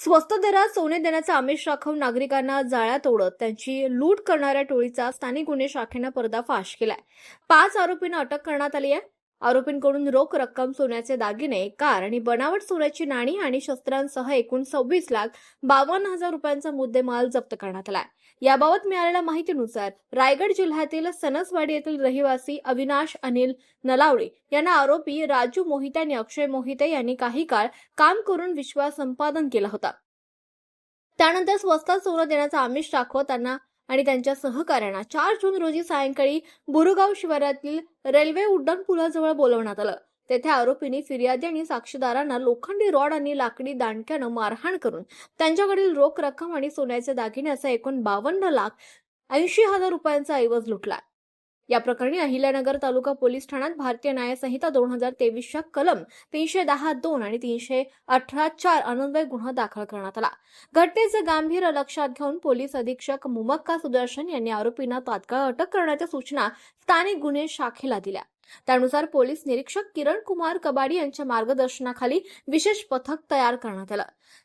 स्वस्त दरात सोने देण्याचं आमिष दाखवून नागरिकांना जाळ्यात ओढत त्यांची लूट करणाऱ्या टोळीचा स्थानिक गुन्हे शाखेनं पर्दाफाश केलाय। 5 आरोपींना अटक करण्यात आली आहे। आरोपींकडून रोख रक्कम, सोन्याचे दागिने, कार आणि बनावट सोन्याची नाणी आणि शस्त्रांसह एकूण 26,52,000 रुपयांचा मुद्देमाल जप्त करण्यात आलाय। याबाबत मिळालेल्या माहितीनुसार रायगड जिल्ह्यातील सणसवाडी येथील रहिवासी अविनाश अनिल नलावडे यांना आरोपी राजू मोहिते आणि अक्षय मोहिते यांनी काही काळ काम करून विश्वास संपादन केला होता। त्यानंतर स्वस्तात सोनं देण्याचा आमिष दाखवत त्यांना आणि त्यांच्या सहकाऱ्यांना 4 जून रोजी सायंकाळी बुरुगाव शिवारातील रेल्वे उड्डाण पुलाजवळ बोलवण्यात आलं। तेथे आरोपींनी फिर्यादी आणि साक्षीदारांना लोखंडी रॉड आणि लाकडी दांडक्यानं मारहाण करून त्यांच्याकडील रोख रक्कम आणि सोन्याचे दागिने असा एकूण 52,80,000 रुपयांचा ऐवज लुटला। या प्रकरणी अहिल्यानगर तालुका पोलीस ठाण्यात भारतीय न्याय संहिता 2023च्या कलम 310(2) आणि 318(4) अन्वये गुन्हा दाखल करण्यात आला। घटनेचे गांभीर्य लक्षात घेऊन पोलीस अधीक्षक मुमक्का सुदर्शन यांनी आरोपींना तात्काळ अटक करण्याच्या सूचना स्थानिक गुन्हे शाखेला दिल्या। त्यानुसार पोलीस निरीक्षक किरण कुमार कबाडी यांच्या मार्गदर्शनाखाली विशेष पथक तयार करण्यात आलं।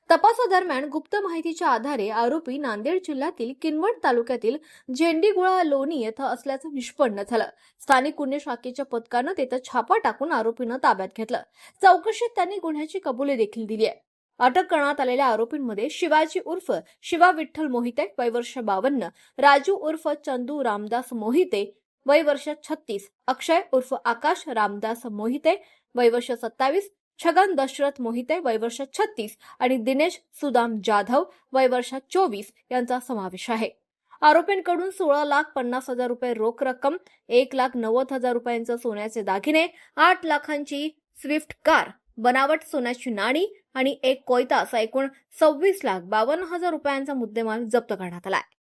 तपासादरम्यान गुप्त माहितीच्या आधारे आरोपी नांदेड जिल्ह्यातील किनवट तालुक्यातील झेंडीगुळा लोणी येथे असल्याचं निष्पन्न झालं। स्थानिक गुन्हे शाखेच्या पथकानं तेथे छापा टाकून आरोपींना ताब्यात घेतलं। चौकशीत त्यांनी गुन्ह्याची कबुली देखील दिली आहे। अटक करण्यात आलेल्या आरोपींमध्ये शिवाजी उर्फ शिवा विठ्ठल मोहिते वय वर्ष 52, राजू उर्फ चंदू रामदास मोहिते वय वर्ष 36, अक्षय उर्फ आकाश रामदास मोहिते वय वर्ष 27, छगन दशरथ मोहिते वय वर्ष 36 आणि दिनेश सुदाम जाधव वय वर्ष 24 यांचा समावेश आहे। आरोपींकडून 16,50,000 रुपये रोख रक्कम, 1,90,000 रुपयांचे सोन्याचे दागिने, 8 लाखांची स्विफ्ट कार, बनावट सोन्याची नाणी आणि एक कोयता असा एकूण 26,52,000 रुपयांचा मुद्देमाल जप्त करण्यात आलाय।